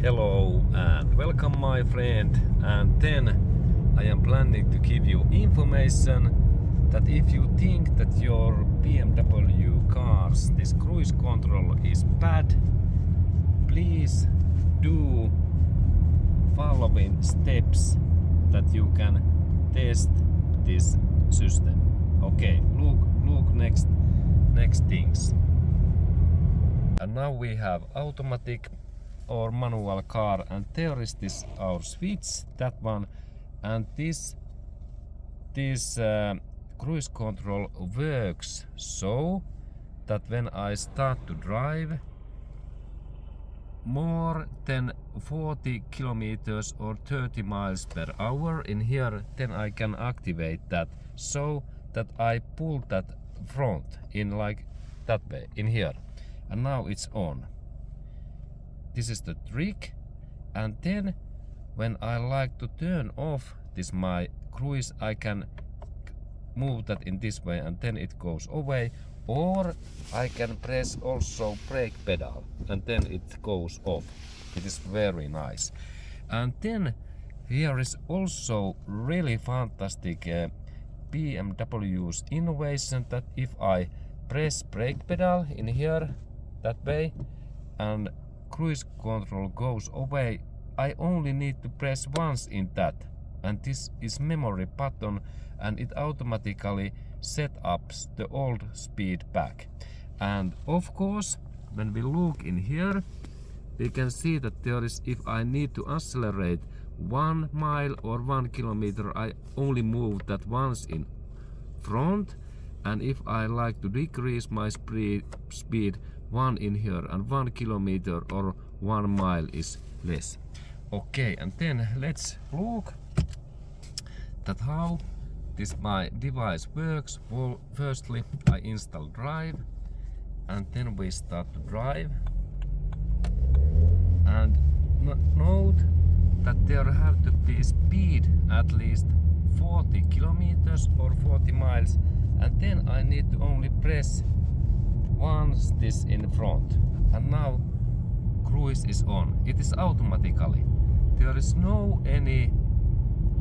Hello and welcome my friend, and then I am planning to give you information that if you think that your BMW cars this cruise control is bad, please do following steps that you can test this system. Okay, look next things. And now we have automatic or manual car, and there is this our switch, that one, and this cruise control works so that when I start to drive more than 40 kilometers or 30 miles per hour in here, then I can activate that so that I pull that front in like that way in here, and now it's on. This is the trick. And then when I like to turn off this my cruise, I can move that in this way and then it goes away, or I can press also brake pedal and then it goes off. It is very nice. And then here is also really fantastic BMW's innovation that if I press brake pedal in here that way and cruise control goes away, I only need to press once in that, and this is memory button, and it automatically set up the old speed back. And of course, when we look in here, we can see that there is, if I need to accelerate 1 mile or 1 kilometer, I only move that once in front, and if I like to decrease my speed, 1 in here, and 1 kilometer or 1 mile is less. Okay, and then let's look that how this my device works. Well, firstly I install drive, and then we start to drive, and note that there have to be speed at least 40 kilometers or 40 miles, and then I need to only press once this in front, and now cruise is on. It is automatically. There is no any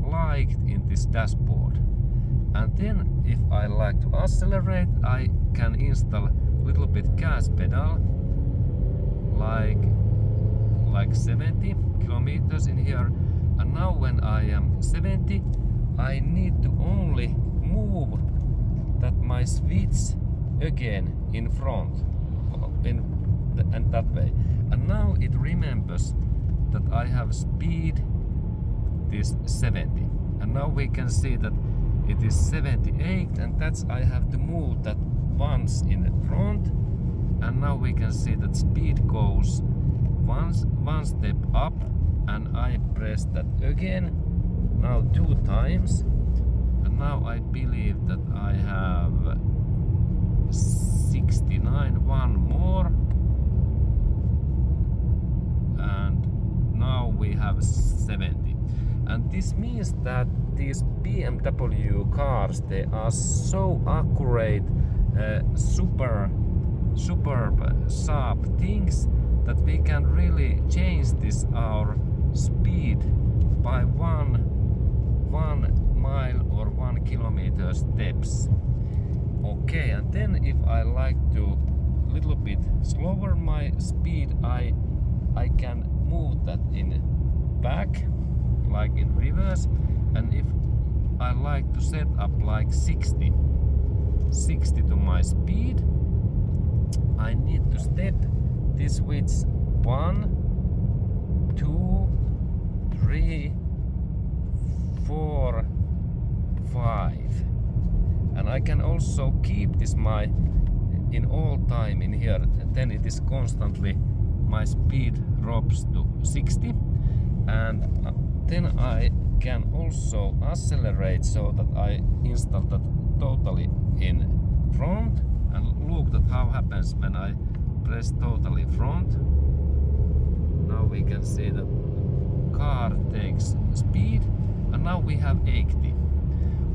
light in this dashboard. And then if I like to accelerate, I can install little bit gas pedal, like 70 kilometers in here. And now when I am 70, I need to only move that my switch again in front and that way, and now it remembers that I have speed this 70, and now we can see that it is 78, and that's I have to move that once in front, and now we can see that speed goes one step up, and I press that again now 2 times, and now I believe that I have 69, one more, and now we have 70. And this means that these BMW cars, they are so accurate, super sharp things that we can really change this our speed by 1 mile or 1 kilometer steps. Okay, and then if I like to little bit slower my speed, I can move that in back, like in reverse, and if I like to set up like 60 to my speed, I need to step this switch 1, 2, 3, 4, 5. And I can also keep this my in all time in here, and then it is constantly my speed drops to 60, and then I can also accelerate so that I install that totally in front, and look at how happens when I press totally front. Now we can see that car takes speed, and now we have 80.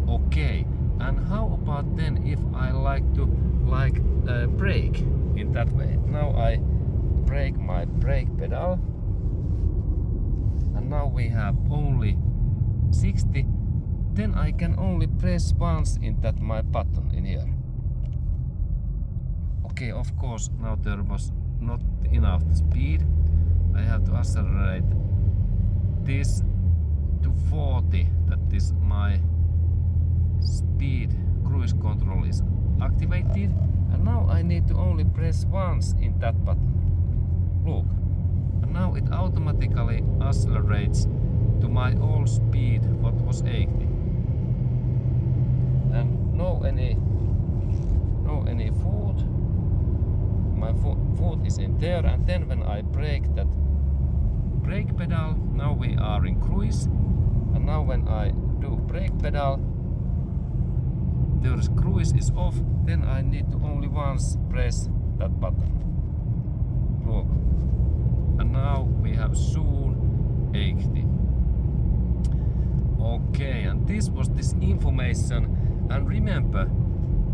Okay, And how about then if I like to brake in that way? Now I brake my brake pedal, and now we have only 60. Then I can only press once in that my button in here. Okay, of course now there was not enough speed. I have to accelerate this to 40, that is my speed cruise control is activated, and now I need to only press once in that button. Look, and now it automatically accelerates to my old speed, what was 80, and no any foot. My foot is in there, and then when I brake that brake pedal, now we are in cruise, and now when I do brake pedal, the cruise is off, then I need to only once press that button. Look, and now we have soon 80. Okay, and this was this information, and remember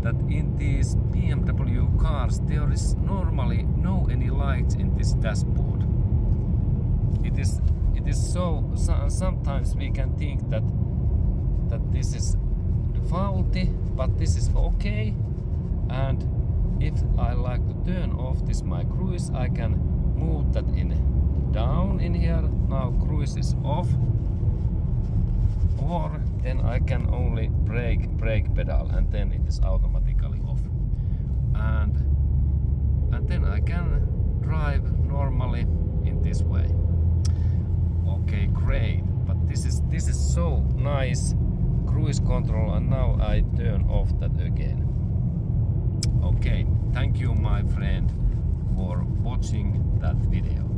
that in these BMW cars there is normally no any lights in this dashboard. It is so sometimes we can think that this is faulty, but this is okay. And if I like to turn off this my cruise, I can move that in down in here. Now cruise is off, or then I can only brake pedal, and then it is automatically off, and then I can drive normally in this way. Okay, great. But this is so nice cruise control, and now I turn off that again. Okay, thank you my friend for watching that video.